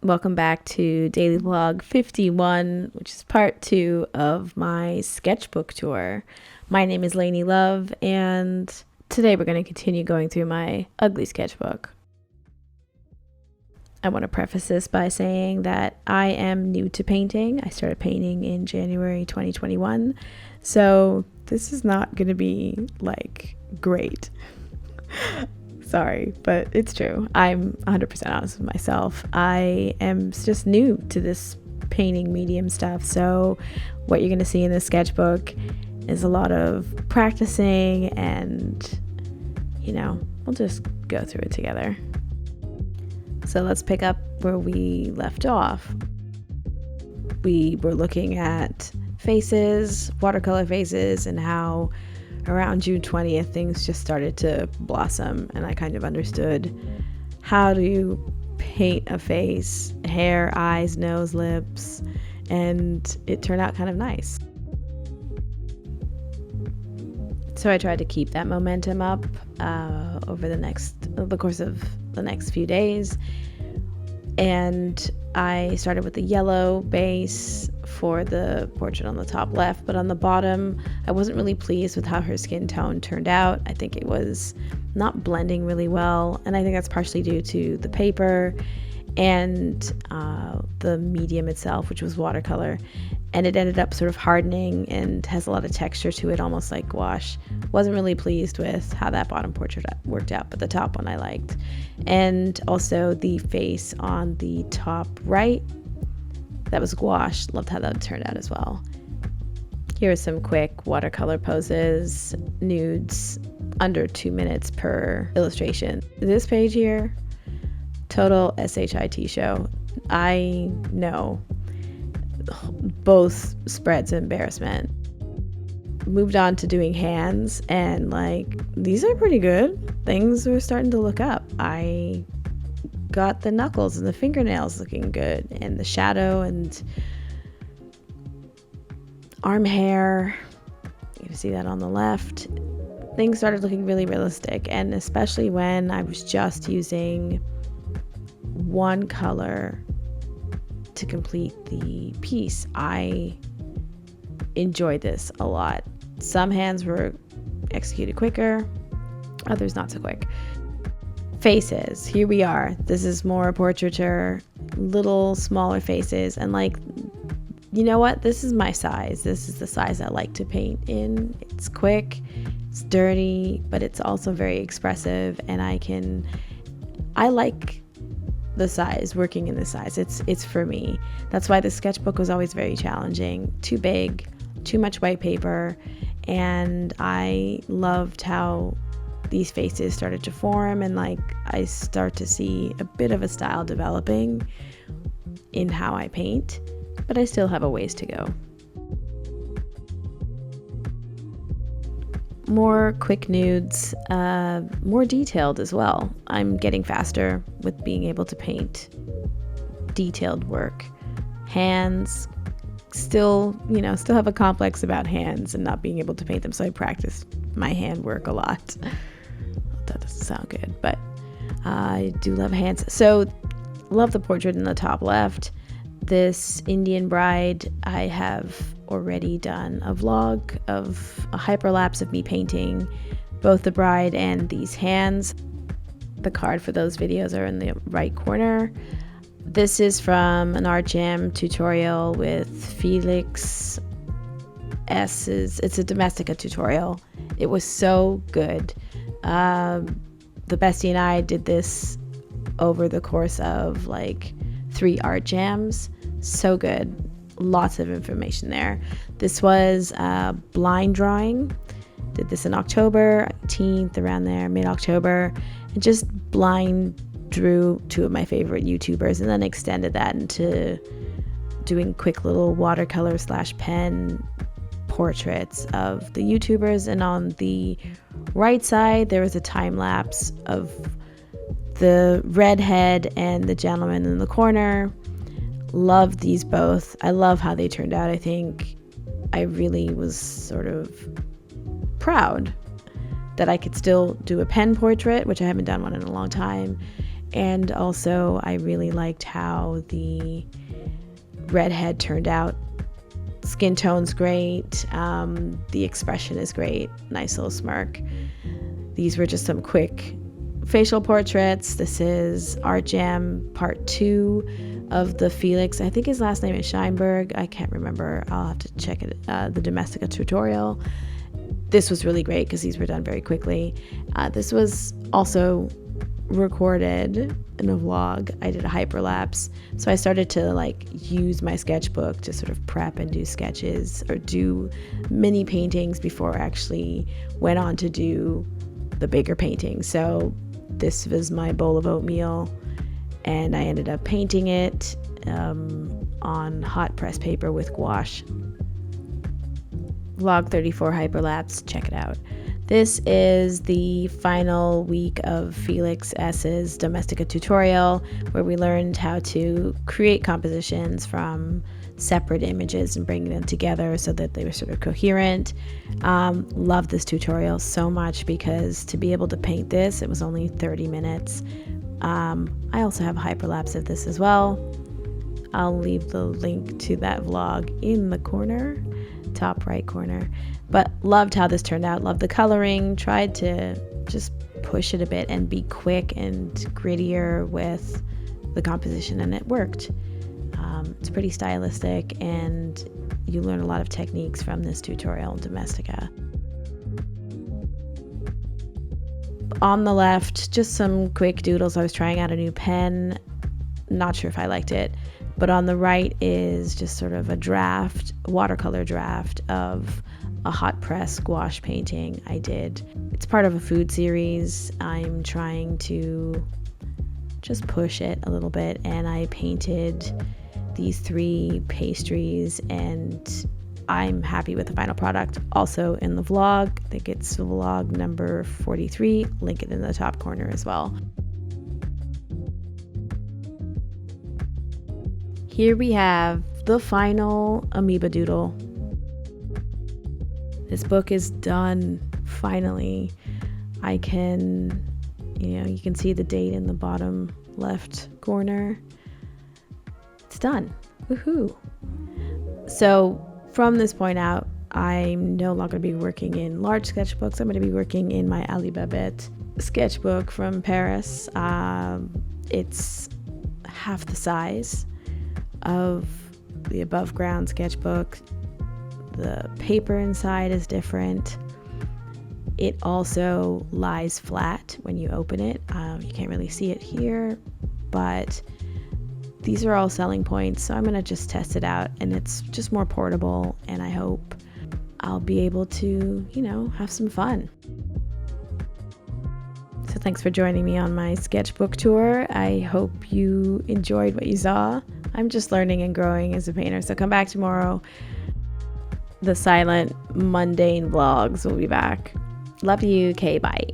Welcome back to Daily Vlog 51, which is part 2 of my sketchbook tour. My name is Laney Luv, and today we're going to continue going through my ugly sketchbook. I want to preface this by saying that I am new to painting. I started painting in January 2021, so this is not going to be like great. Sorry, but it's true. I'm 100% honest with myself. I am just new to this painting medium stuff, so what you're going to see in this sketchbook is a lot of practicing, and we'll just go through it together. So let's pick up where we left off. We were looking at faces, watercolor faces, and how around June 20th things just started to blossom, and I kind of understood how to paint a face, hair, eyes, nose, lips, and it turned out kind of nice. So I tried to keep that momentum up over the course of the next few days, and I started with the yellow base for the portrait on the top left, but on the bottom I wasn't really pleased with how her skin tone turned out. I think it was not blending really well, and I think that's partially due to the paper and the medium itself, which was watercolor, and it ended up sort of hardening and has a lot of texture to it, almost like gouache. Wasn't really pleased with how that bottom portrait worked out, but the top one I liked. And also the face on the top right, that was gouache. Loved how that turned out as well. Here are some quick watercolor poses, nudes, under 2 minutes per illustration. This page here, total SHIT show. I know both spreads of embarrassment. Moved on to doing hands, and these are pretty good. Things were starting to look up. I got the knuckles and the fingernails looking good, and the shadow and arm hair, you can see that on the left. Things started looking really realistic, and especially when I was just using one color to complete the piece. I enjoyed this a lot. Some hands were executed quicker, others not so quick. Faces, here we are. This is more portraiture, little smaller faces, and you know what? This is my size. This is the size I like to paint in. It's quick, it's dirty, but it's also very expressive, and I like the size, working in the size. It's for me. That's why the sketchbook was always very challenging. Too big, too much white paper, and I loved how these faces started to form, and I start to see a bit of a style developing in how I paint, but I still have a ways to go. More quick nudes, more detailed as well. I'm getting faster with being able to paint detailed work. Hands, still have a complex about hands and not being able to paint them, so I practice my handwork a lot. That doesn't sound good, but I do love hands. So love the portrait in the top left. This Indian bride, I have already done a vlog of a hyperlapse of me painting both the bride and these hands. The card for those videos are in the right corner. This is from an Art Jam tutorial with Felix S's. It's a Domestica tutorial. It was so good. The bestie and I did this over the course of 3 art jams. So good. Lots of information there. This was blind drawing. Did this in October 18th, around there, mid-October, and just blind drew 2 of my favorite YouTubers, and then extended that into doing quick little watercolor / pen portraits of the YouTubers. And on the right side there was a time lapse of the redhead and the gentleman in the corner. Love these both. I love how they turned out. I think I really was sort of proud that I could still do a pen portrait, which I haven't done one in a long time, And also I really liked how the redhead turned out. Skin tone's great. The expression is great. Nice little smirk. These were just some quick facial portraits. This is Art Jam Part 2 of the Felix. I think his last name is Scheinberg. I can't remember. I'll have to check it. The Domestica tutorial. This was really great because these were done very quickly. This was also recorded in a vlog. I did a hyperlapse. So I started to use my sketchbook to sort of prep and do sketches or do mini paintings before I actually went on to do the bigger painting. So this was my bowl of oatmeal, and I ended up painting it on hot press paper with gouache. Vlog 34 hyperlapse, check it out. This is the final week of Felix S's Domestica tutorial, where we learned how to create compositions from separate images and bring them together so that they were sort of coherent. Love this tutorial so much because to be able to paint this, it was only 30 minutes. I also have a hyperlapse of this as well. I'll leave the link to that vlog in the corner, top right corner. But loved how this turned out. Loved the coloring. Tried to just push it a bit and be quick and grittier with the composition, and it worked. It's pretty stylistic, and you learn a lot of techniques from this tutorial in Domestica. On the left, just some quick doodles. I was trying out a new pen. Not sure if I liked it. But on the right is just sort of a draft, watercolor draft of a hot press gouache painting I did. It's part of a food series. I'm trying to just push it a little bit, and I painted these 3 pastries, and I'm happy with the final product. Also in the vlog, I think it's vlog number 43, link it in the top corner as well. Here we have the final amoeba doodle. This book is done, finally. I can, you can see the date in the bottom left corner. It's done. Woohoo! So from this point out, I'm no longer going to be working in large sketchbooks. I'm going to be working in my Alibabet sketchbook from Paris. It's half the size of the above ground sketchbook. The paper inside is different. It also lies flat when you open it. You can't really see it here, but these are all selling points, so I'm going to just test it out, and it's just more portable, and I hope I'll be able to, have some fun. So thanks for joining me on my sketchbook tour. I hope you enjoyed what you saw. I'm just learning and growing as a painter, so come back tomorrow. The silent, mundane vlogs will be back. Love you. Okay, bye.